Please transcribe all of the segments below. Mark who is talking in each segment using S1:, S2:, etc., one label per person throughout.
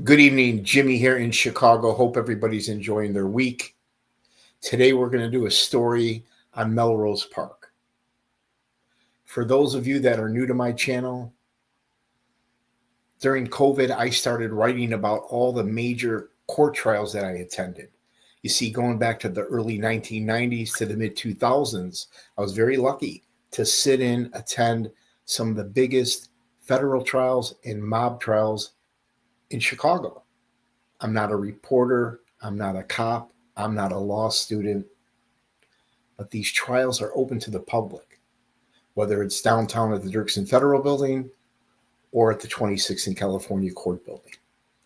S1: Good evening, Jimmy here in Chicago. Hope everybody's enjoying their week. Today we're going to do a story on Melrose Park. For those of you that are new to my channel, during COVID, I started writing about all the major court trials that I attended. You see, going back to the early 1990s to the mid-2000s, I was very lucky to sit in, attend some of the biggest federal trials and mob trials in Chicago. I'm not a reporter. I'm not a cop. I'm not a law student. But these trials are open to the public, whether it's downtown at the Dirksen Federal Building or at the 26th in California Court Building.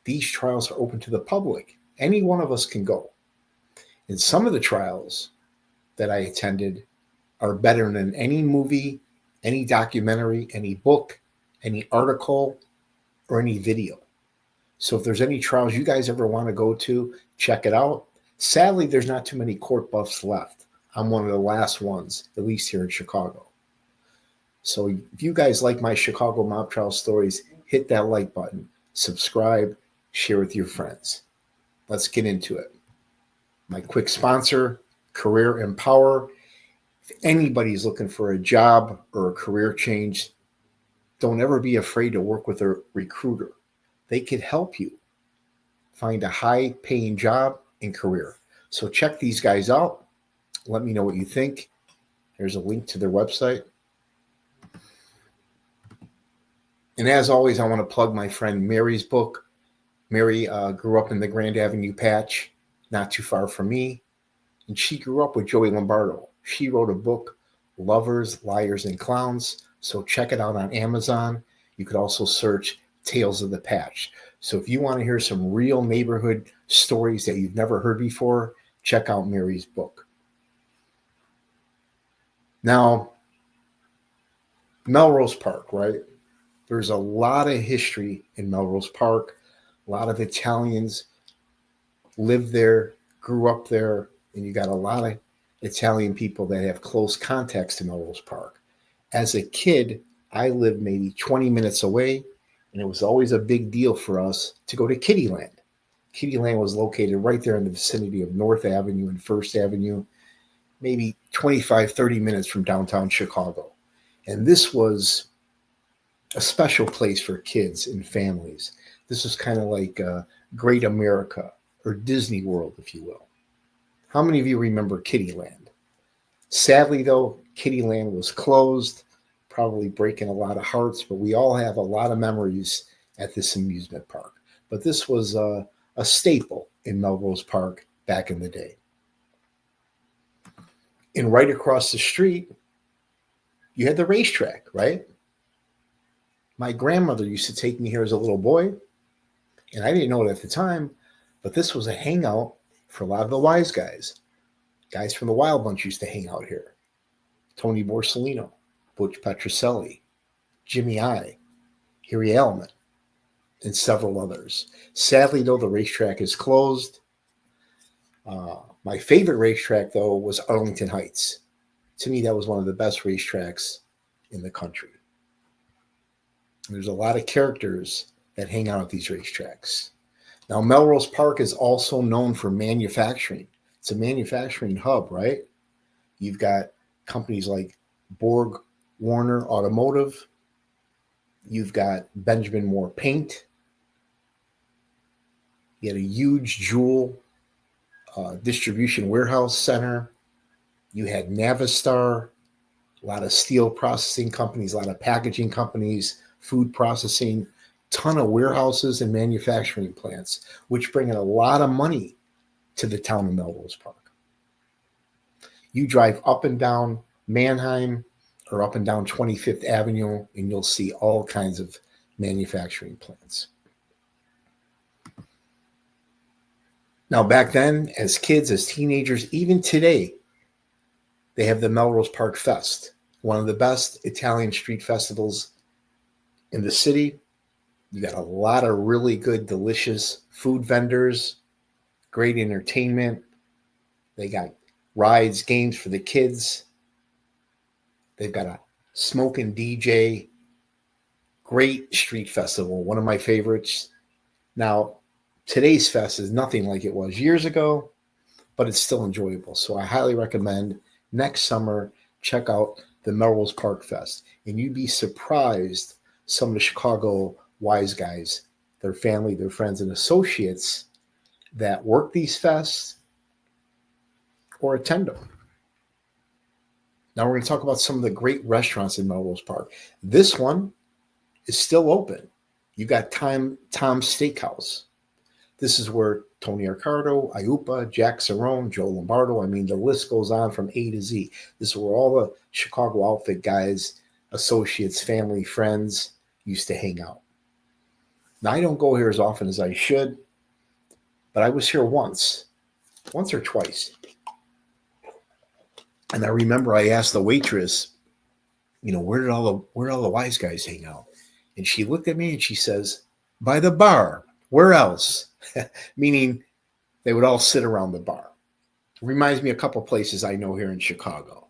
S1: These trials are open to the public. Any one of us can go. And some of the trials that I attended are better than any movie, any documentary, any book, any article, or any video. So if there's any trials you guys ever want to go to, check it out. Sadly, there's not too many court buffs left. I'm one of the last ones, at least here in Chicago. So if you guys like my Chicago mob trial stories, hit that like button, subscribe, share with your friends. Let's get into it. My quick sponsor, Career Empower. If anybody's looking for a job or a career change, don't ever be afraid to work with a recruiter. They could help you find a high-paying job and career. So check these guys out. Let me know what you think. There's a link to their website. And as always, I want to plug my friend Mary's book. Mary grew up in the Grand Avenue Patch, not too far from me. And she grew up with Joey Lombardo. She wrote a book, Lovers, Liars, and Clowns. So check it out on Amazon. You could also search Tales of the Patch. So if you want to hear some real neighborhood stories that you've never heard before, check out Mary's book. Now, Melrose Park, right? There's a lot of history in Melrose Park. A lot of Italians lived there, grew up there, and you got a lot of Italian people that have close contacts to Melrose Park. As a kid, I lived maybe 20 minutes away, and it was always a big deal for us to go to Kittyland. Kittyland was located right there in the vicinity of North Avenue and First Avenue, maybe 25, 30 minutes from downtown Chicago. And this was a special place for kids and families. This was kind of like Great America or Disney World, if you will. How many of you remember Kittyland? Sadly, though, Kittyland was closed, probably breaking a lot of hearts, but we all have a lot of memories at this amusement park. But this was a staple in Melrose Park back in the day. And right across the street, you had the racetrack, right? My grandmother used to take me here as a little boy, and I didn't know it at the time, but this was a hangout for a lot of the wise guys. Guys from the Wild Bunch used to hang out here. Tony Borsellino, Butch Petroselli, Jimmy I, Harry Allman, and several others. Sadly, though, the racetrack is closed. My favorite racetrack, though, was Arlington Heights. To me, that was one of the best racetracks in the country. There's a lot of characters that hang out at these racetracks. Now, Melrose Park is also known for manufacturing. It's a manufacturing hub, right? You've got companies like Borg Warner Automotive. You've got Benjamin Moore Paint. You had a huge jewel distribution warehouse center. You had Navistar, a lot of steel processing companies, a lot of packaging companies, food processing, ton of warehouses and manufacturing plants, which bring in a lot of money to the town of Melrose Park. You drive up and down Manheim or up and down 25th Avenue, and you'll see all kinds of manufacturing plants. Now, back then, as kids, as teenagers, even today, they have the Melrose Park Fest, one of the best Italian street festivals in the city. You got a lot of really good, delicious food vendors, great entertainment. They got rides, games for the kids. They've got a smoking DJ. Great street festival, one of my favorites. Now, Today's fest is nothing like it was years ago, but it's still enjoyable. So I highly recommend next summer, check out the Melrose Park Fest. And you'd be surprised some of the Chicago wise guys, their family, their friends, and associates that work these fests or attend them. Now we're going to talk about some of the great restaurants in Melrose Park. This one is still open. You got Tom's Steakhouse. This is where Tony Accardo, Iupa, Jack Cerrone, Joe Lombardo, I mean, the list goes on from A to Z. This is where all the Chicago outfit guys, associates, family, friends used to hang out. Now, I don't go here as often as I should, but I was here once or twice. And I remember I asked the waitress, where did all the wise guys hang out? And she looked at me and she says, by the bar. Where else? Meaning they would all sit around the bar. It reminds me of a couple of places I know here in Chicago.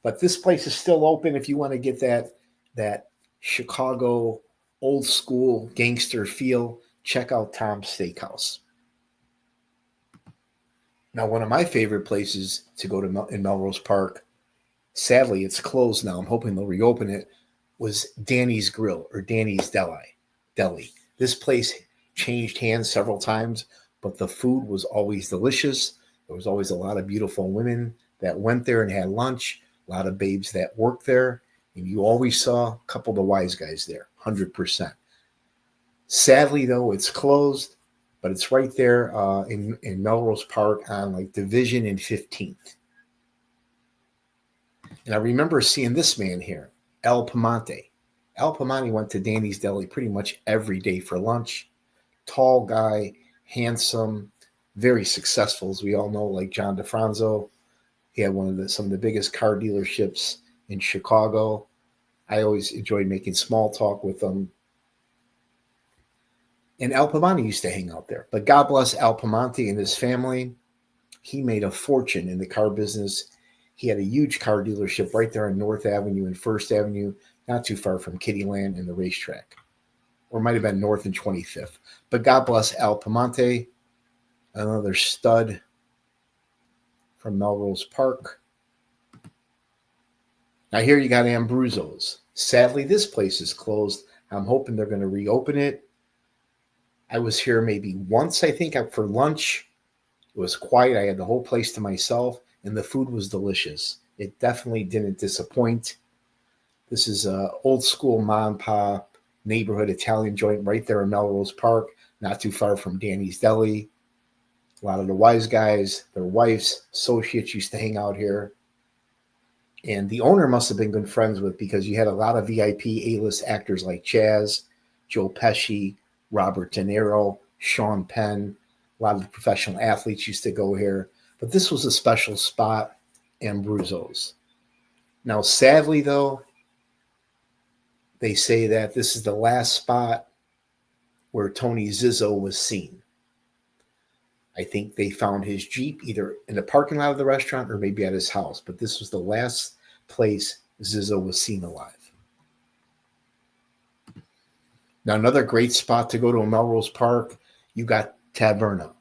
S1: But this place is still open if you want to get that Chicago old school gangster feel. Check out Tom's Steakhouse. Now, one of my favorite places to go to in Melrose Park, sadly, it's closed now. I'm hoping they'll reopen it, was Danny's Grill or Danny's Deli. This place changed hands several times, but the food was always delicious. There was always a lot of beautiful women that went there and had lunch, a lot of babes that worked there, and you always saw a couple of the wise guys there, 100%. Sadly, though, it's closed, but it's right there in Melrose Park on like Division and 15th. And I remember seeing this man here, Al Piemonte. Al Piemonte went to Danny's Deli pretty much every day for lunch. Tall guy, handsome, very successful, as we all know, like John DeFranzo. He had some of the biggest car dealerships in Chicago. I always enjoyed making small talk with him. And Al Piemonte used to hang out there. But God bless Al Piemonte and his family. He made a fortune in the car business. He had a huge car dealership right there on North Avenue and First Avenue, not too far from Kittyland and the racetrack. Or it might have been North and 25th. But God bless Al Piemonte, another stud from Melrose Park. Now here you got Ambruzzo's. Sadly, this place is closed. I'm hoping they're going to reopen it. I was here maybe once, I think, for lunch. It was quiet. I had the whole place to myself, and the food was delicious. It definitely didn't disappoint. This is an old school mom and pop neighborhood Italian joint right there in Melrose Park, not too far from Danny's Deli. A lot of the wise guys, their wives, associates used to hang out here. And the owner must have been good friends with, because you had a lot of VIP A-list actors like Chaz, Joe Pesci, Robert De Niro, Sean Penn. A lot of the professional athletes used to go here. But this was a special spot, Ambruzzo's. Now, sadly, though, they say that this is the last spot where Tony Zizzo was seen. I think they found his Jeep either in the parking lot of the restaurant or maybe at his house. But this was the last place Zizzo was seen alive. Now, another great spot to go to in Melrose Park, you got Taverna.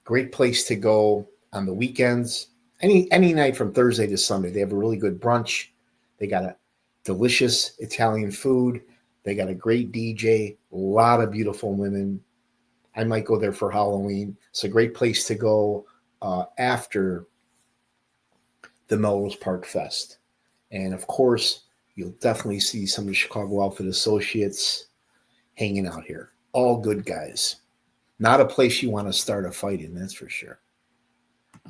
S1: Great place to go on the weekends. Any night from Thursday to Sunday. They have a really good brunch. They got a delicious Italian food. They got a great DJ, a lot of beautiful women. I might go there for Halloween. It's a great place to go after the Melrose Park Fest. And of course, you'll definitely see some of the Chicago Outfit associates hanging out here. All good guys. Not a place you want to start a fight in, that's for sure.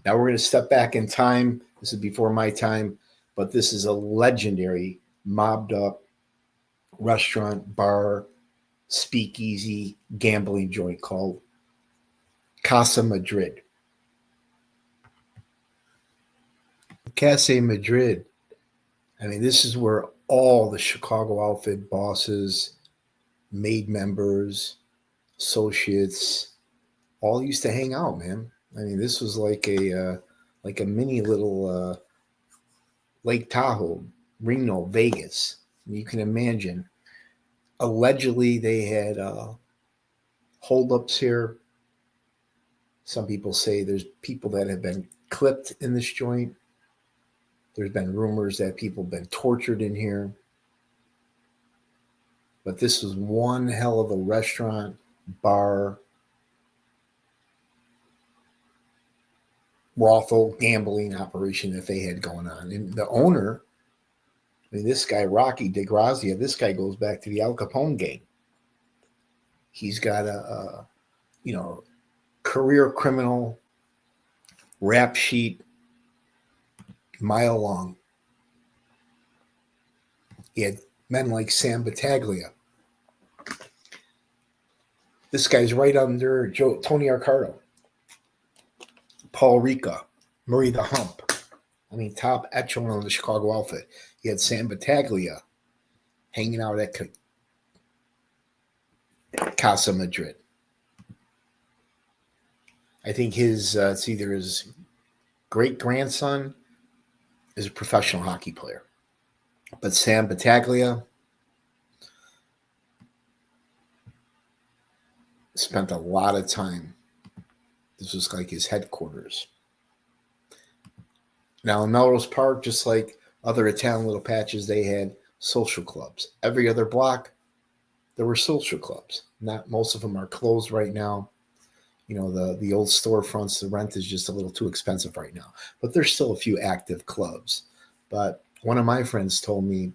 S1: Now we're going to step back in time. This is before my time, but this is a legendary mobbed up restaurant, bar, speakeasy, gambling joint called Casa Madrid. Casa Madrid. I mean, this is where all the Chicago Outfit bosses, maid members, associates, all used to hang out, man. I mean, this was like a mini little Lake Tahoe, Reno, Vegas. You can imagine. Allegedly, they had holdups here. Some people say there's people that have been clipped in this joint. There's been rumors that people have been tortured in here. But this was one hell of a restaurant, bar, brothel, gambling operation that they had going on. And the owner, I mean, this guy, Rocky DeGrazia, this guy goes back to the Al Capone gang. He's got a career criminal rap sheet mile long. He had men like Sam Battaglia. This guy's right under Tony Accardo, Paul Ricca, Murray the Hump. I mean, top echelon of the Chicago outfit. He had Sam Battaglia hanging out at Casa Madrid. I think it's either his great-grandson is a professional hockey player. But Sam Battaglia spent a lot of time. This was like his headquarters. Now in Melrose Park, just like other Italian little patches, they had social clubs. Every other block, there were social clubs. Not most of them are closed right now. You know, the old storefronts, the rent is just a little too expensive right now. But there's still a few active clubs. But one of my friends told me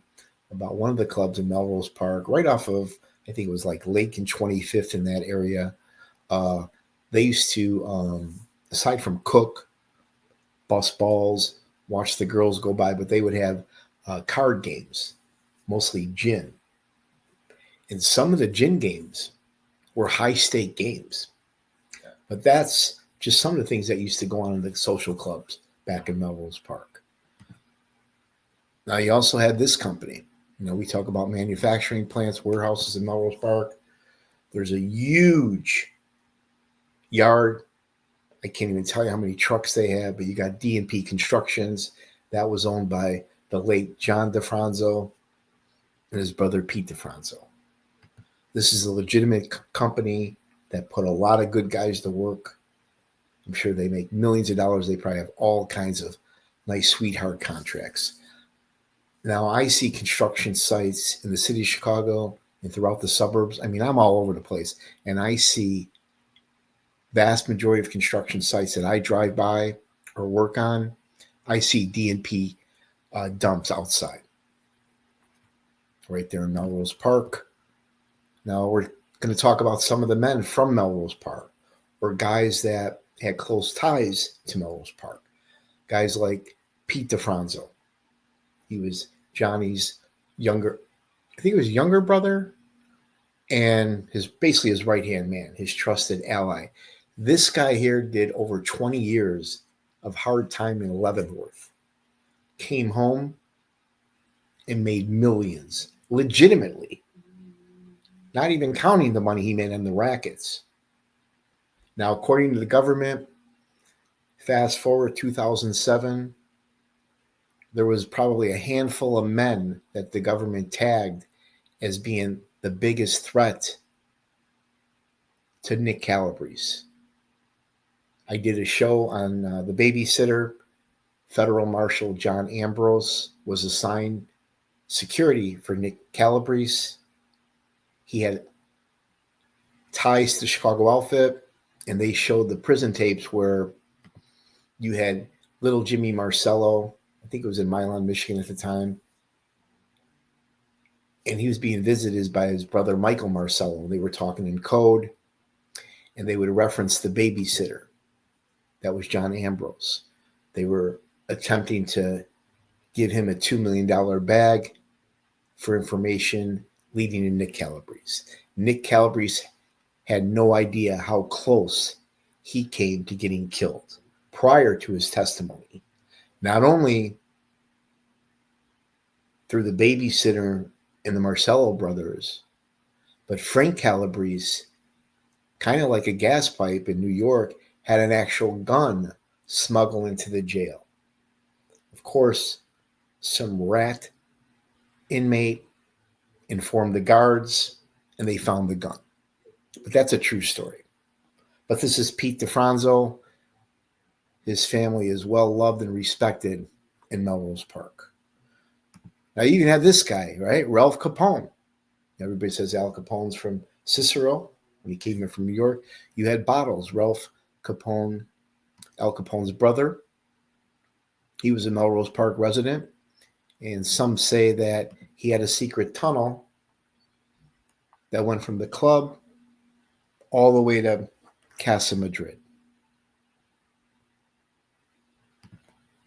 S1: about one of the clubs in Melrose Park, right off of, I think it was like Lake and 25th in that area. They used to, aside from cook, bust balls, watch the girls go by, but they would have card games, mostly gin. And some of the gin games were high-stake games. But that's just some of the things that used to go on in the social clubs back in Melrose Park. Now, you also had this company. You know, we talk about manufacturing plants, warehouses in Melrose Park. There's a huge yard. I can't even tell you how many trucks they have, but you got D&P Constructions. That was owned by the late John DeFranzo and his brother Pete DeFranzo. This is a legitimate company that put a lot of good guys to work. I'm sure they make millions of dollars. They probably have all kinds of nice sweetheart contracts. Now, I see construction sites in the city of Chicago and throughout the suburbs. I mean, I'm all over the place, and I see vast majority of construction sites that I drive by or work on. I see D&P dumps outside, right there in Melrose Park. Now, we're going to talk about some of the men from Melrose Park, or guys that had close ties to Melrose Park. Guys like Pete DeFranzo. He was Johnny's younger brother, and basically his right-hand man, his trusted ally. This guy here did over 20 years of hard time in Leavenworth. Came home and made millions, legitimately. Not even counting the money he made in the rackets. Now, according to the government, fast forward 2007, there was probably a handful of men that the government tagged as being the biggest threat to Nick Calabrese. I did a show on The Babysitter. Federal Marshal John Ambrose was assigned security for Nick Calabrese. He had ties to the Chicago outfit, and they showed the prison tapes where you had little Jimmy Marcello. I think it was in Milan, Michigan at the time. And he was being visited by his brother, Michael Marcello. They were talking in code, and they would reference the babysitter. That was John Ambrose. They were attempting to give him a $2 million bag for information leading to Nick Calabrese. Nick Calabrese had no idea how close he came to getting killed prior to his testimony. Not only through the babysitter and the Marcello brothers, but Frank Calabrese, kind of like a gas pipe in New York, had an actual gun smuggled into the jail. Of course, some rat inmate informed the guards, and they found the gun. But that's a true story. But this is Pete DeFranzo. His family is well loved and respected in Melrose Park. Now you even have this guy, right? Ralph Capone. Everybody says Al Capone's from Cicero when he came in from New York. You had Bottles, Ralph Capone, Al Capone's brother. He was a Melrose Park resident. And some say that he had a secret tunnel that went from the club all the way to Casa Madrid.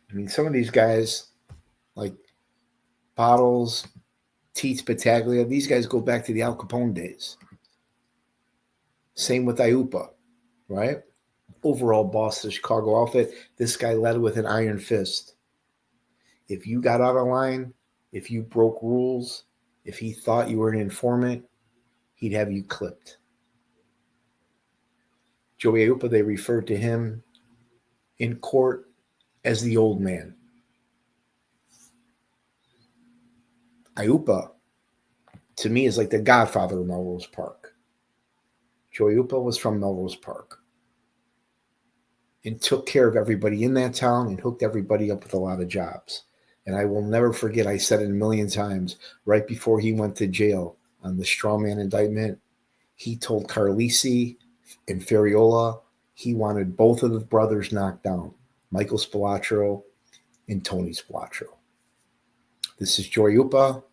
S1: I mean, some of these guys, like Bottles, Teats Battaglia, these guys go back to the Al Capone days. Same with Iupa, right? Overall boss of the Chicago outfit. This guy led with an iron fist. If you got out of line, if you broke rules, if he thought you were an informant, he'd have you clipped. Joey Iupa, they referred to him in court as the old man. Iupa, to me, is like the godfather of Melrose Park. Joey Iupa was from Melrose Park and took care of everybody in that town and hooked everybody up with a lot of jobs. And I will never forget, I said it a million times, right before he went to jail on the strawman indictment, he told Carlisi and Ferriola he wanted both of the brothers knocked down, Michael Spilotro and Tony Spilotro. This is Joey Iupa,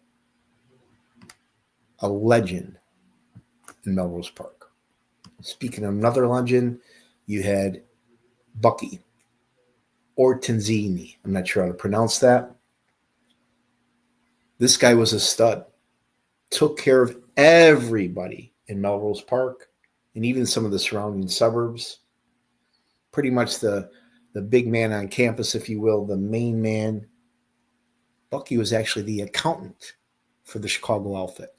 S1: a legend in Melrose Park. Speaking of another legend, you had Bucky Ortenzini. I'm not sure how to pronounce that. This guy was a stud. Took care of everybody in Melrose Park and even some of the surrounding suburbs. Pretty much the big man on campus, if you will, the main man. Bucky was actually the accountant for the Chicago outfit.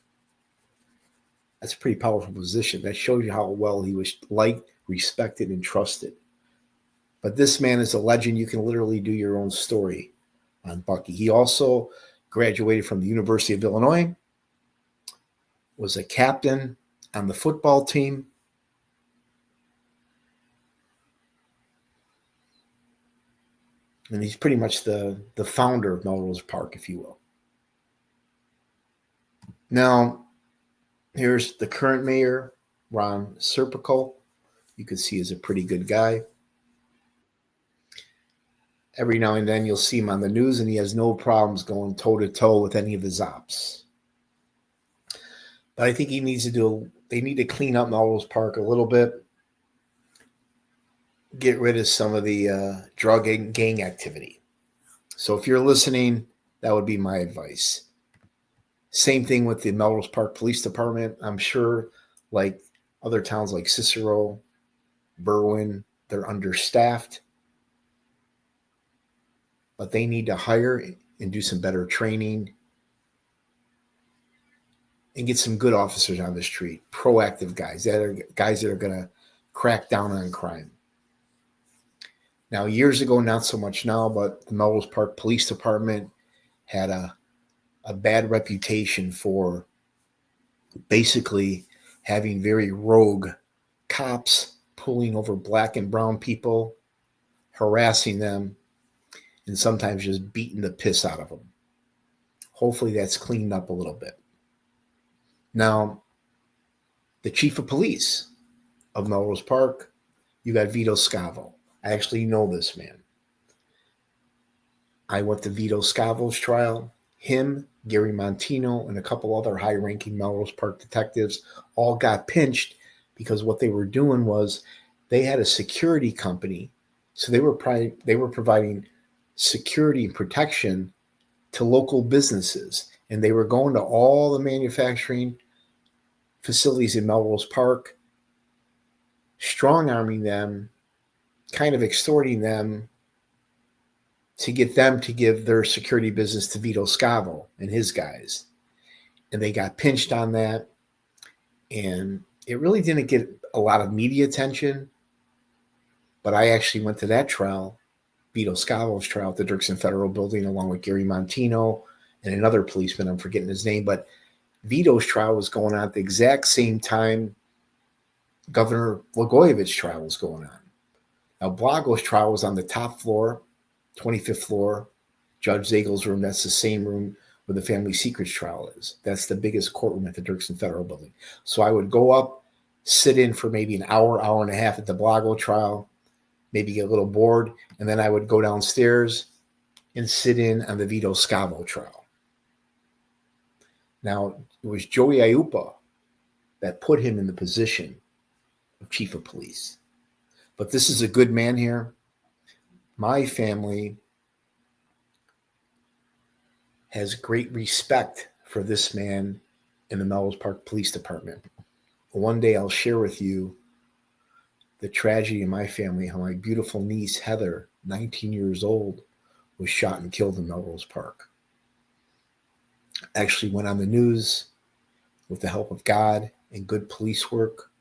S1: That's a pretty powerful position. That shows you how well he was liked, respected, and trusted. But this man is a legend. You can literally do your own story on Bucky. He also graduated from the University of Illinois, was a captain on the football team. And he's pretty much the founder of Melrose Park, if you will. Now, here's the current mayor, Ron Serpico. You can see he's a pretty good guy. Every now and then you'll see him on the news, and he has no problems going toe-to-toe with any of his ops. But I think they need to clean up Melrose Park a little bit. Get rid of some of the drug and gang activity. So if you're listening, that would be my advice. Same thing with the Melrose Park Police Department. I'm sure, like other towns like Cicero, Berwyn, they're understaffed. But they need to hire and do some better training and get some good officers on the street, proactive guys that are going to crack down on crime. Now, years ago, not so much now, but the Melrose Park Police Department had a bad reputation for basically having very rogue cops pulling over black and brown people, harassing them, and sometimes just beating the piss out of them. Hopefully that's cleaned up a little bit. Now, the chief of police of Melrose Park, you got Vito Scavo. I actually know this man. I went to Vito Scavo's trial. Him, Gary Montino, and a couple other high-ranking Melrose Park detectives all got pinched because what they were doing was they had a security company. So they were providing security and protection to local businesses. And they were going to all the manufacturing facilities in Melrose Park, strong-arming them, kind of extorting them to get them to give their security business to Vito Scavo and his guys. And they got pinched on that. And it really didn't get a lot of media attention. But I actually went to that trial, Vito Scavo's trial at the Dirksen Federal Building, along with Gary Montino and another policeman. I'm forgetting his name. But Vito's trial was going on at the exact same time Governor Blagojevich's trial was going on. Now, Blago's trial was on the top floor, 25th floor, Judge Zagel's room. That's the same room where the family secrets trial is. That's the biggest courtroom at the Dirksen Federal Building. So I would go up, sit in for maybe an hour, hour and a half at the Blago trial, maybe get a little bored, and then I would go downstairs and sit in on the Vito Scavo trial. Now, it was Joey Aiuppa that put him in the position of chief of police. But this is a good man here. My family has great respect for this man in the Melrose Park Police Department. One day I'll share with you the tragedy in my family, how my beautiful niece, Heather, 19 years old, was shot and killed in Melrose Park. Actually went on the news with the help of God and good police work.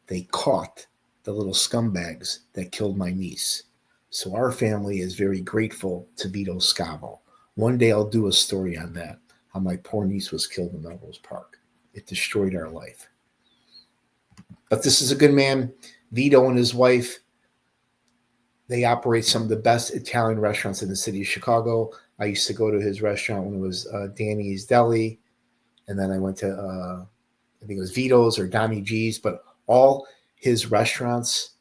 S1: They caught the little scumbags that killed my niece. So our family is very grateful to Vito Scavo. One day I'll do a story on that, how my poor niece was killed in Melrose Park. It destroyed our life. But this is a good man. Vito and his wife, they operate some of the best Italian restaurants in the city of Chicago. I used to go to his restaurant when it was Danny's Deli. And then I went to, I think it was Vito's or Donnie G's. But all his restaurants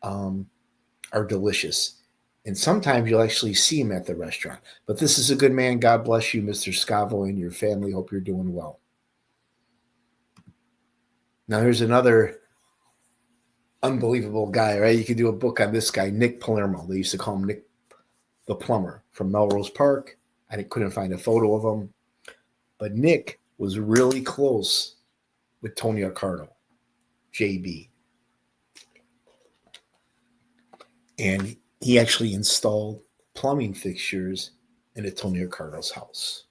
S1: are delicious. And sometimes you'll actually see him at the restaurant. But this is a good man. God bless you, Mr. Scavo, and your family. Hope you're doing well. Now, here's another unbelievable guy, right? You could do a book on this guy, Nick Palermo. They used to call him Nick the Plumber from Melrose Park. I couldn't find a photo of him. But Nick was really close with Tony Accardo, JB. And he actually installed plumbing fixtures in Tony Accardo's house.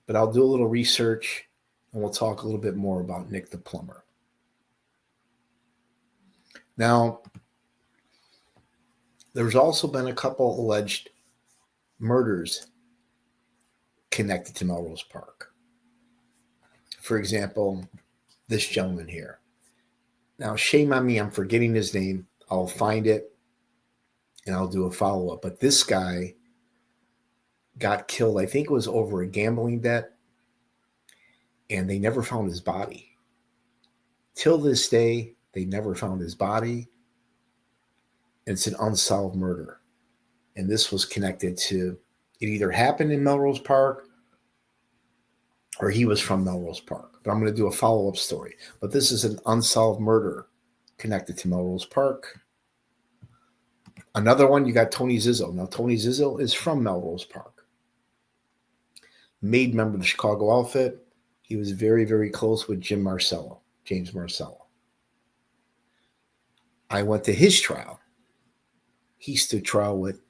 S1: But I'll do a little research and we'll talk a little bit more about Nick the Plumber. Now, there's also been a couple alleged murders connected to Melrose Park. For example, this gentleman here. Now, shame on me, I'm forgetting his name. I'll find it and I'll do a follow-up. But this guy got killed, I think it was over a gambling debt, and they never found his body. Till this day, they never found his body. It's an unsolved murder. And this was connected to, it either happened in Melrose Park or he was from Melrose Park. But I'm going to do a follow-up story. But this is an unsolved murder connected to Melrose Park. Another one, you got Tony Zizzo. Now, Tony Zizzo is from Melrose Park. Made member of the Chicago outfit. He was very, very close with James Marcello. I went to his trial. He stood trial with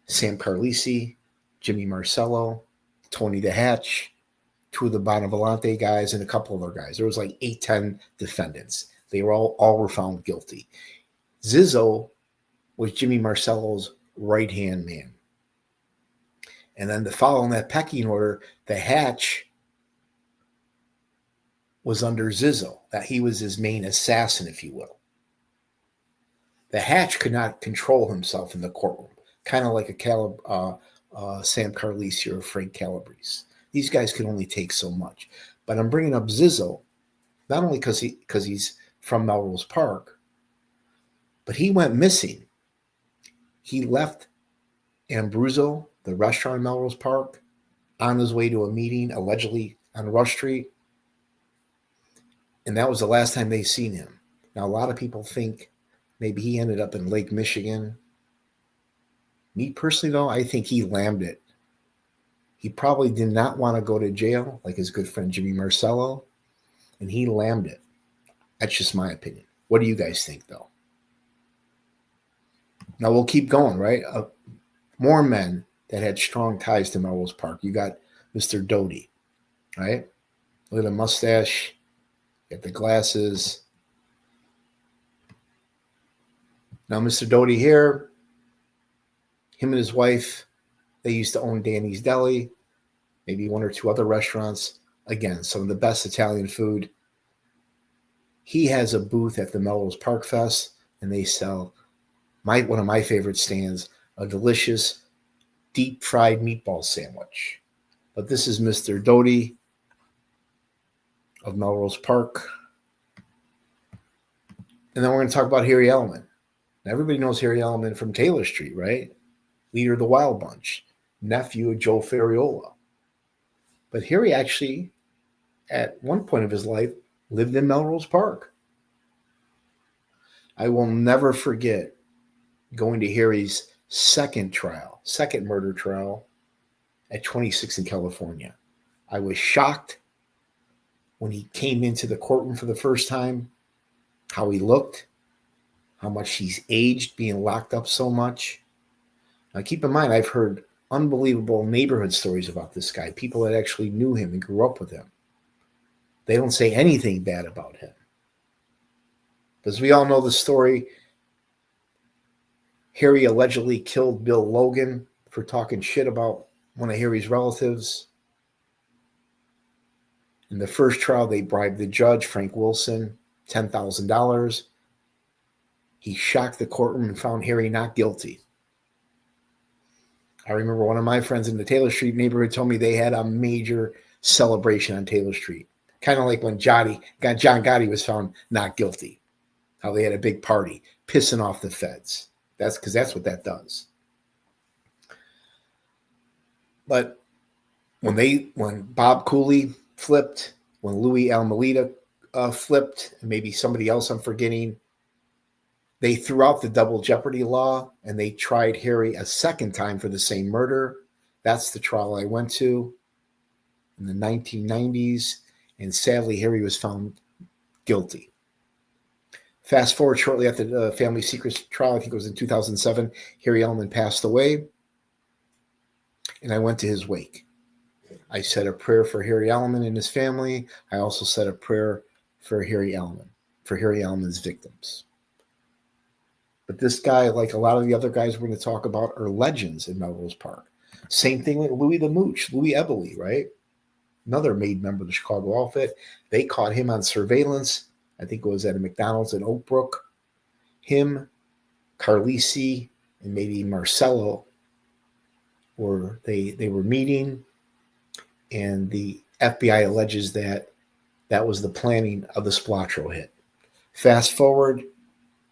S1: Sam Carlisi, Jimmy Marcello, Tony the Hatch, two of the Bonavolante guys, and a couple other guys. There was like 8, 10 defendants. They were all were found guilty. Zizzo was Jimmy Marcello's right-hand man. And then to follow in that pecking order, the Hatch was under Zizzo. That he was his main assassin, if you will. The Hatch could not control himself in the courtroom, kind of like a Sam Carlisi or Frank Calabrese. These guys could only take so much. But I'm bringing up Zizzo, not only because he's from Melrose Park, but he went missing. He left Abruzzo, the restaurant in Melrose Park, on his way to a meeting, allegedly on Rush Street. And that was the last time they seen him. Now, a lot of people think maybe he ended up in Lake Michigan. Me personally, though, I think he lammed it. He probably did not want to go to jail like his good friend Jimmy Marcello, and he lammed it. That's just my opinion. What do you guys think, though? Now, we'll keep going, right? More men that had strong ties to Melrose Park. You got Mr. Doty, right? Look at the mustache. Got the glasses. Now, Mr. Doty here, him and his wife, they used to own Danny's Deli, maybe one or two other restaurants. Again, some of the best Italian food. He has a booth at the Melrose Park Fest, and they sell one of my favorite stands, a delicious deep fried meatball sandwich. But this is Mr. Doty of Melrose Park. And then we're going to talk about Harry Elman. Now, everybody knows Harry Elman from Taylor Street, right? Leader of the Wild Bunch, nephew of Joe Ferriola. But Harry actually, at one point of his life, lived in Melrose Park. I will never forget going to Harry's second murder trial at 26 in California. I was shocked when he came into the courtroom for the first time, how he looked, how much he's aged being locked up so much. Now, keep in mind, I've heard unbelievable neighborhood stories about this guy, people that actually knew him and grew up with him. They don't say anything bad about him. Because we all know the story. Harry allegedly killed Bill Logan for talking shit about one of Harry's relatives. In the first trial, they bribed the judge, Frank Wilson, $10,000. He shocked the courtroom and found Harry not guilty. I remember one of my friends in the Taylor Street neighborhood told me they had a major celebration on Taylor Street. Kind of like when John Gotti was found not guilty. How they had a big party, pissing off the feds. That's because that's what that does. But when Bob Cooley flipped, when Louis Almeida flipped, and maybe somebody else I'm forgetting, they threw out the double jeopardy law and they tried Harry a second time for the same murder. That's the trial I went to in the 1990s. And sadly, Harry was found guilty. Fast forward shortly after the Family Secrets trial, I think it was in 2007, Harry Elman passed away. And I went to his wake. I said a prayer for Harry Elman and his family. I also said a prayer for Harry Elman's victims. But this guy, like a lot of the other guys we're going to talk about, are legends in Melrose Park. Same thing with Louis the Mooch, Louis Ebele, right? Another made member of the Chicago outfit. They caught him on surveillance. I think it was at a McDonald's in Oak Brook. Him, Carlisi, and maybe Marcello they were meeting, and the FBI alleges that was the planning of the Spilotro hit. Fast forward,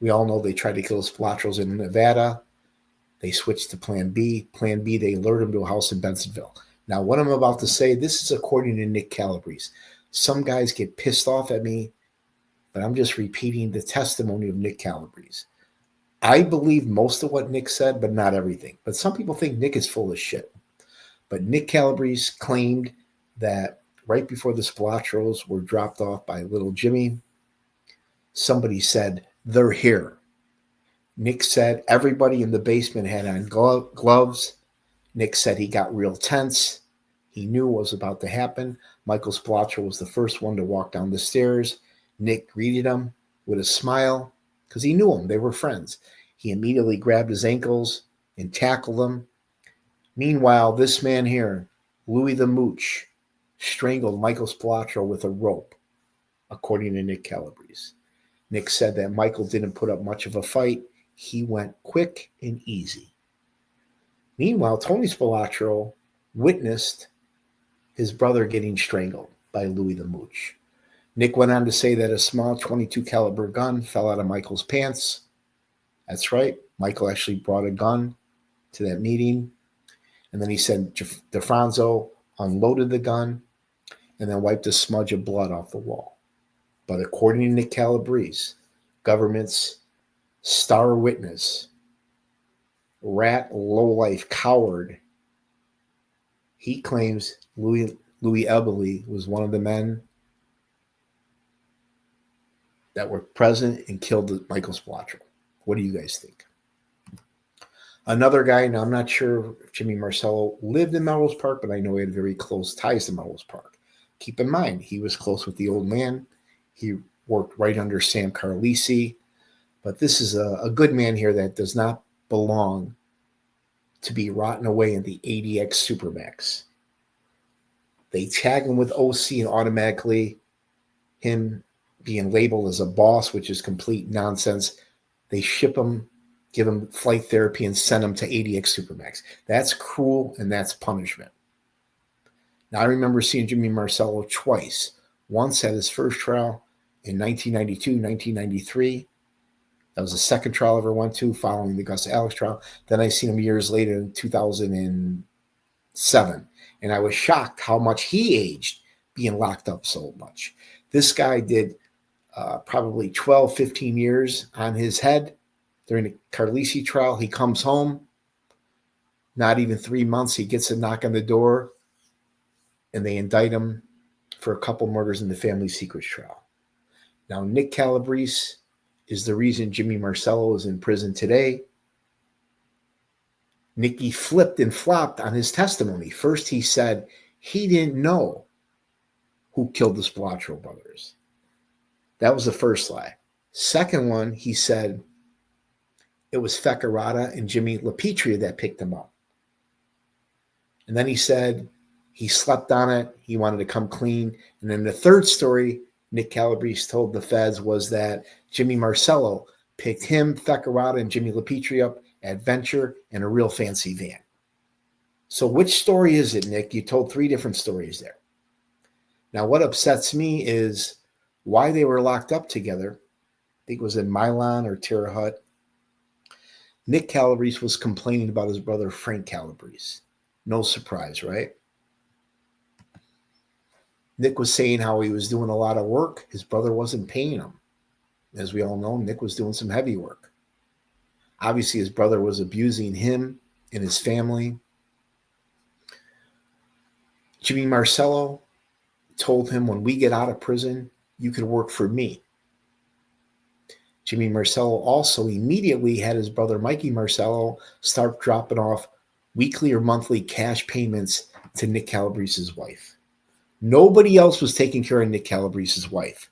S1: we all know they tried to kill the Spilotros in Nevada. They switched to Plan B. Plan B, they lured him to a house in Bensenville. Now, what I'm about to say, this is according to Nick Calabrese. Some guys get pissed off at me, but I'm just repeating the testimony of Nick Calabrese. I believe most of what Nick said, but not everything. But some people think Nick is full of shit. But Nick Calabrese claimed that right before the Spilotros were dropped off by little Jimmy, somebody said, "They're here." Nick said everybody in the basement had on gloves. Nick said he got real tense. He knew what was about to happen. Michael Spilotro was the first one to walk down the stairs. Nick greeted him with a smile because he knew him. They were friends. He immediately grabbed his ankles and tackled him. Meanwhile, this man here, Louis the Mooch, strangled Michael Spilotro with a rope, according to Nick Calabrese. Nick said that Michael didn't put up much of a fight. He went quick and easy. Meanwhile, Tony Spilotro witnessed his brother getting strangled by Louis the Mooch. Nick went on to say that a small .22 caliber gun fell out of Michael's pants. That's right. Michael actually brought a gun to that meeting. And then he said DeFranco unloaded the gun and then wiped a smudge of blood off the wall. But according to Nick Calabrese, government's star witness, rat, lowlife, coward, he claims Louis Ebele was one of the men that were present and killed Michael Spilotro. What do you guys think? Another guy, now I'm not sure if Jimmy Marcello lived in Melrose Park, but I know he had very close ties to Melrose Park. Keep in mind, he was close with the old man. He worked right under Sam Carlisi. But this is a good man here that does not belong to be rotting away in the ADX Supermax. They tag him with OC and automatically him being labeled as a boss, which is complete nonsense. They ship them, give them flight therapy, and send them to ADX Supermax. That's cruel, and that's punishment. Now, I remember seeing Jimmy Marcello twice. Once at his first trial in 1992, 1993. That was the second trial I ever went to following the Gus Alex trial. Then I seen him years later in 2007. And I was shocked how much he aged being locked up so much. This guy did probably 12, 15 years on his head during the Carlisi trial. He comes home, not even 3 months. He gets a knock on the door, and they indict him for a couple murders in the family secrets trial. Now, Nick Calabrese is the reason Jimmy Marcello is in prison today. Nicky flipped and flopped on his testimony. First, he said he didn't know who killed the Spilotro brothers. That was the first lie. Second one, he said it was Feccarata and Jimmy LaPetria that picked him up. And then he said he slept on it. He wanted to come clean. And then the third story Nick Calabrese told the feds was that Jimmy Marcello picked him, Feccarata, and Jimmy LaPetria up at Venture in a real fancy van. So which story is it, Nick? You told 3 different stories there. Now, what upsets me is why they were locked up together. I think it was in Milan or Terre Haute. Nick Calabrese was complaining about his brother Frank Calabrese. No surprise, right? Nick was saying how he was doing a lot of work. His brother wasn't paying him. As we all know, Nick was doing some heavy work. Obviously, his brother was abusing him and his family. Jimmy Marcello told him, when we get out of prison, you could work for me. Jimmy Marcello also immediately had his brother Mikey Marcello start dropping off weekly or monthly cash payments to Nick Calabrese's wife. Nobody else was taking care of Nick Calabrese's wife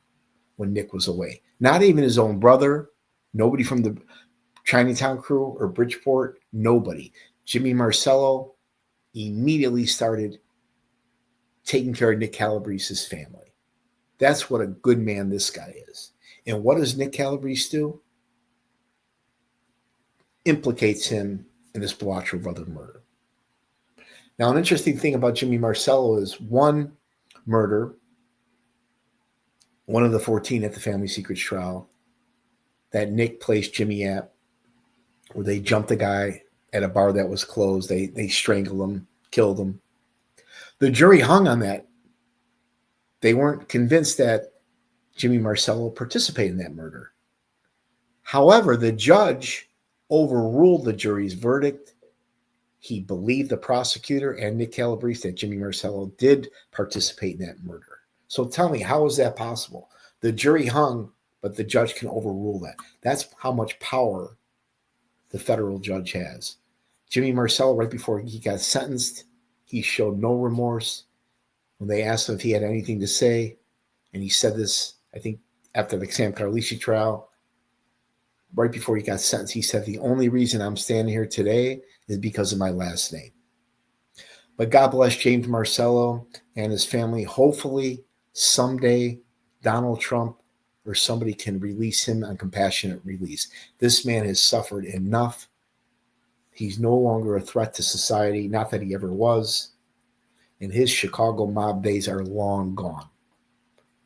S1: when Nick was away. Not even his own brother, nobody from the Chinatown crew or Bridgeport, nobody. Jimmy Marcello immediately started taking care of Nick Calabrese's family. That's what a good man this guy is. And what does Nick Calabrese do? Implicates him in the Spilotro brother murder. Now, an interesting thing about Jimmy Marcello is one murder, one of the 14 at the family secrets trial that Nick placed Jimmy at, where they jumped a guy at a bar that was closed. They strangled him, killed him. The jury hung on that. They weren't convinced that Jimmy Marcello participated in that murder. However, the judge overruled the jury's verdict. He believed the prosecutor and Nick Calabrese that Jimmy Marcello did participate in that murder. So tell me, how is that possible? The jury hung, but the judge can overrule that. That's how much power the federal judge has. Jimmy Marcello, right before he got sentenced, he showed no remorse. When they asked him if he had anything to say, and he said this, I think, after the Sam Carlisi trial, right before he got sentenced, he said, the only reason I'm standing here today is because of my last name. But God bless James Marcello and his family. Hopefully, someday, Donald Trump or somebody can release him on compassionate release. This man has suffered enough. He's no longer a threat to society, not that he ever was. And his Chicago mob days are long gone.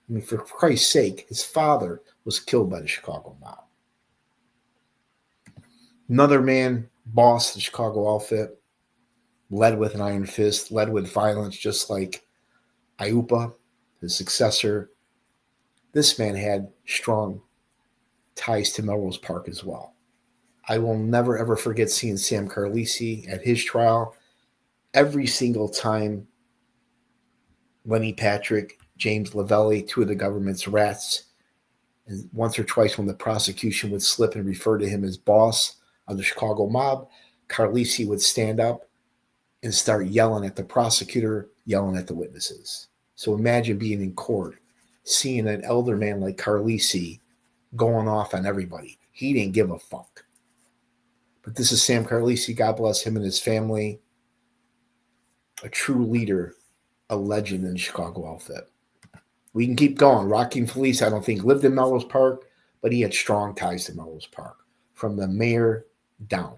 S1: I mean, for Christ's sake, his father was killed by the Chicago mob. Another man, boss, the Chicago outfit, led with an iron fist, led with violence, just like Iupa, his successor. This man had strong ties to Melrose Park as well. I will never, ever forget seeing Sam Carlisi at his trial. Every single time Lenny Patrick, James Lavelli, 2 of the government's rats, and once or twice when the prosecution would slip and refer to him as boss of the Chicago mob, Carlisi would stand up and start yelling at the prosecutor, yelling at the witnesses. So imagine being in court, seeing an elder man like Carlisi going off on everybody. He didn't give a fuck. But this is Sam Carlisi. God bless him and his family. A true leader, a legend in the Chicago outfit. We can keep going. Rocky and Felice, I don't think, lived in Melrose Park, but he had strong ties to Melrose Park from the mayor down.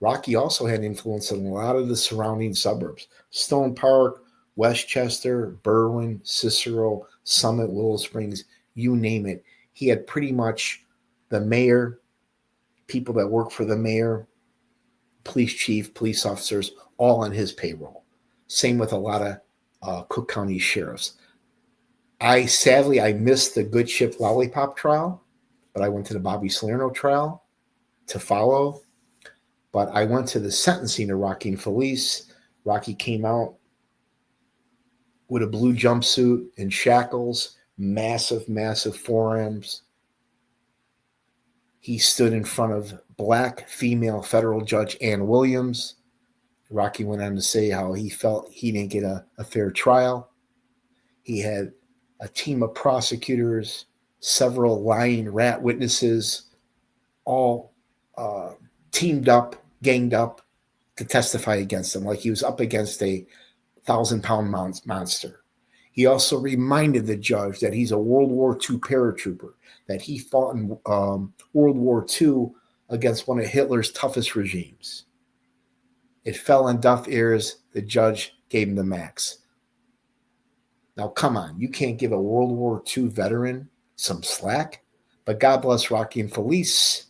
S1: Rocky also had influence in a lot of the surrounding suburbs. Stone Park, Westchester, Berwyn, Cicero, Summit, Willow Springs, you name it. He had pretty much the mayor, people that work for the mayor, police chief, police officers, all on his payroll. Same with a lot of Cook County sheriffs. Sadly, I missed the Good Ship Lollipop trial, but I went to the Bobby Salerno trial to follow. But I went to the sentencing of Rocky and Felice. Rocky came out with a blue jumpsuit and shackles, massive, massive forearms. He stood in front of black female federal judge Ann Williams. Rocky went on to say how he felt he didn't get a fair trial. He had a team of prosecutors, several lying rat witnesses, all teamed up, ganged up to testify against him, like he was up against a 1,000-pound monster. He also reminded the judge that he's a World War II paratrooper, that he fought in World War II against one of Hitler's toughest regimes. It fell on deaf ears. The judge gave him the max. Now, come on. You can't give a World War II veteran some slack. But God bless Rocky and Felice.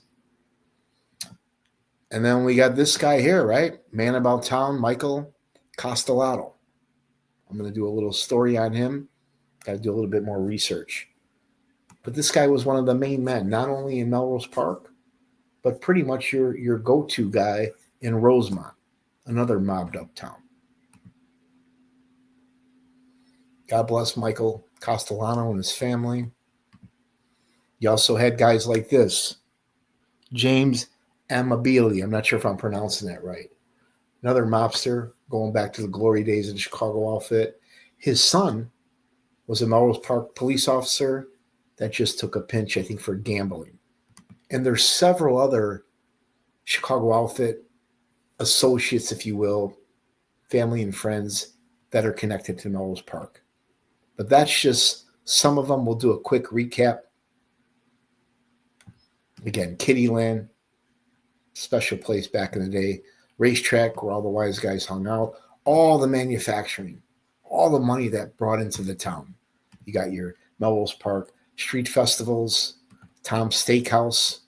S1: And then we got this guy here, right? Man about town, Michael Castellato. I'm going to do a little story on him. Got to do a little bit more research. But this guy was one of the main men, not only in Melrose Park, but pretty much your go-to guy in Rosemont, another mobbed up town. God bless Michael Castellano and his family. You also had guys like this. James Amabili. I'm not sure if I'm pronouncing that right. Another mobster going back to the glory days of the Chicago outfit. His son was a Melrose Park police officer that just took a pinch, I think, for gambling. And there's several other Chicago outfit associates, if you will, family and friends that are connected to Melrose Park. But that's just some of them. We'll do a quick recap. Again, Kittyland, special place back in the day. Racetrack where all the wise guys hung out. All the manufacturing, all the money that brought into the town. You got your Melrose Park street festivals, Tom's Steakhouse,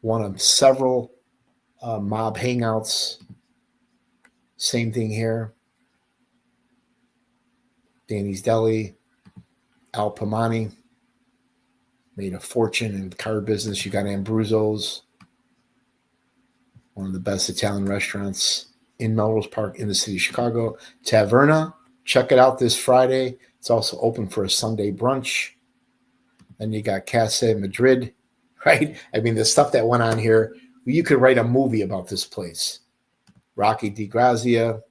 S1: one of several mob hangouts. Same thing here. Danny's Deli, Al Pamani, made a fortune in the car business. You got Ambruzzo's, one of the best Italian restaurants in Melrose Park in the city of Chicago. Taverna, check it out this Friday. It's also open for a Sunday brunch. Then you got Casa Madrid, right? I mean, the stuff that went on here, you could write a movie about this place. Rocky DiGrazia.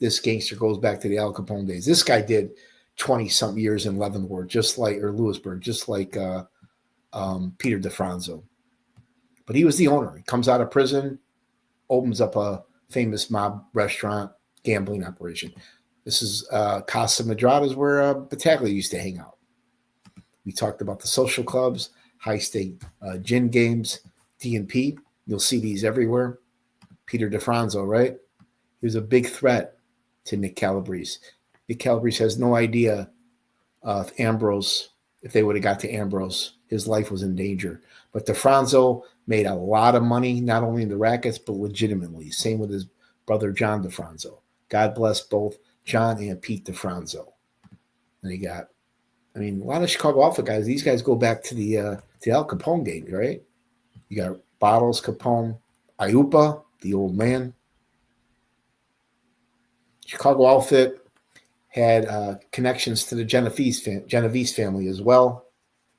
S1: This gangster goes back to the Al Capone days. This guy did 20-something years in Leavenworth, or Lewisburg, just like Peter DeFranzo. But he was the owner. He comes out of prison, opens up a famous mob restaurant, gambling operation. This is Casa Madrid, is where Battaglia used to hang out. We talked about the social clubs, high-stake gin games, D&P. You'll see these everywhere. Peter DeFranzo, right? He was a big threat to Nick Calabrese. Nick Calabrese has no idea if they would have got to Ambrose, his life was in danger. But DeFranzo made a lot of money, not only in the rackets, but legitimately. Same with his brother, John DeFranzo. God bless both John and Pete DeFranzo. And he got, a lot of Chicago outfit guys, these guys go back to the Al Capone days, right? You got Bottles, Capone, Iupa, the old man. Chicago outfit had connections to the Genovese family as well.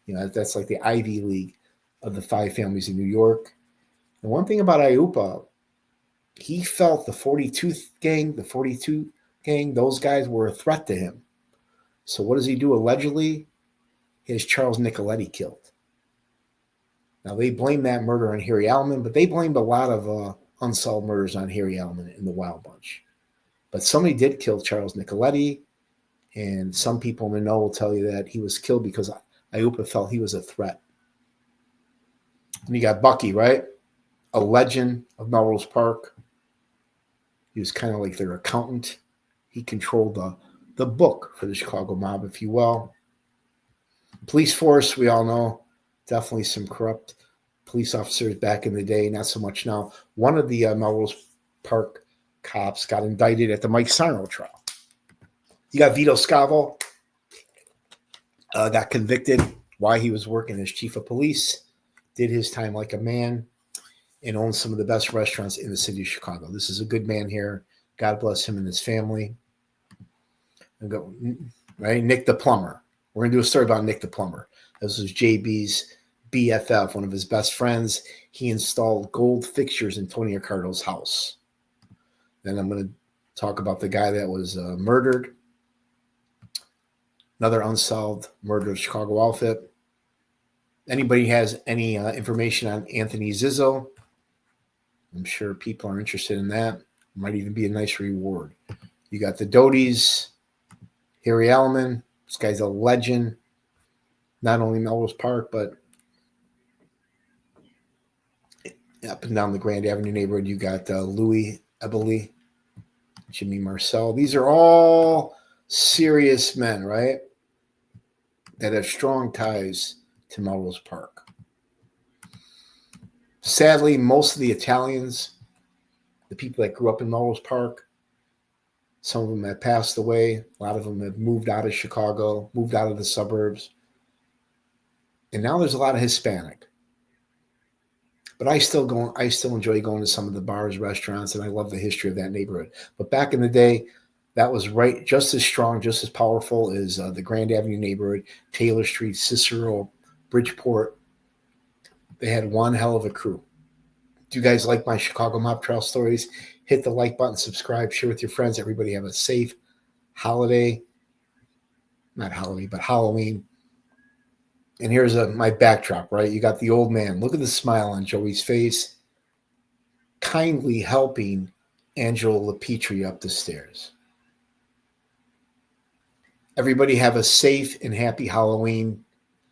S1: That's like the Ivy League of the 5 families in New York. And one thing about Iupa, he felt the 42 gang, those guys were a threat to him. So what does he do? Allegedly, he has Charles Nicoletti killed. Now, they blame that murder on Harry Allman, but they blamed a lot of unsolved murders on Harry Allman in the Wild Bunch. But somebody did kill Charles Nicoletti, And some people in the know will tell you that he was killed because Iupa felt he was a threat. And you got Bucky, right? A legend of Melrose Park. He was kind of like their accountant. He controlled the book for the Chicago mob, if you will. Police force, we all know, definitely some corrupt police officers back in the day, not so much now. One of the Melrose Park cops got indicted at the Mike Sarno trial. You got Vito Scavo, got convicted while he was working as chief of police, did his time like a man, and owns some of the best restaurants in the city of Chicago. This is a good man here. God bless him and his family. And go, right? Nick the plumber. We're going to do a story about Nick the plumber. This was JB's BFF, one of his best friends. He installed gold fixtures in Tony Accardo's house. Then I'm going to talk about the guy that was murdered. Another unsolved murder of Chicago outfit. Anybody has any information on Anthony Zizzo? I'm sure people are interested in that. Might even be a nice reward. You got the Doties, Harry Allman. This guy's a legend. Not only Melrose Park, but up and down the Grand Avenue neighborhood. You got Louis Ebele, Jimmy Marcello. These are all serious men, right? That have strong ties to Melrose Park. Sadly, most of the Italians, the people that grew up in Melrose Park, some of them have passed away. A lot of them have moved out of Chicago, moved out of the suburbs. And now there's a lot of Hispanic. But I still enjoy going to some of the bars, restaurants, and I love the history of that neighborhood. But back in the day, that was right, just as strong, just as powerful as the Grand Avenue neighborhood, Taylor Street, Cicero, Bridgeport. They had one hell of a crew. Do you guys like my Chicago mob trial stories? Hit the like button, subscribe, share with your friends. Everybody have a safe holiday. Not holiday, but Halloween. And here's my backdrop, right? You got the old man. Look at the smile on Joey's face. Kindly helping Angelo LaPetri up the stairs. Everybody have a safe and happy Halloween.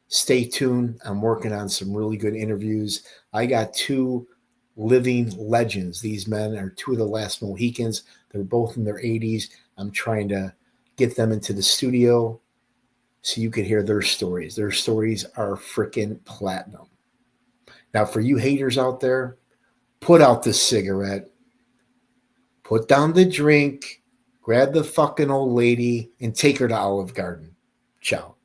S1: Stay tuned. I'm working on some really good interviews. I got two living legends. These men are two of the last Mohicans. They're both in their 80s. I'm trying to get them into the studio so you can hear their stories. Their stories are freaking platinum. Now, for you haters out there, put out the cigarette, put down the drink, grab the fucking old lady, and take her to Olive Garden. Ciao.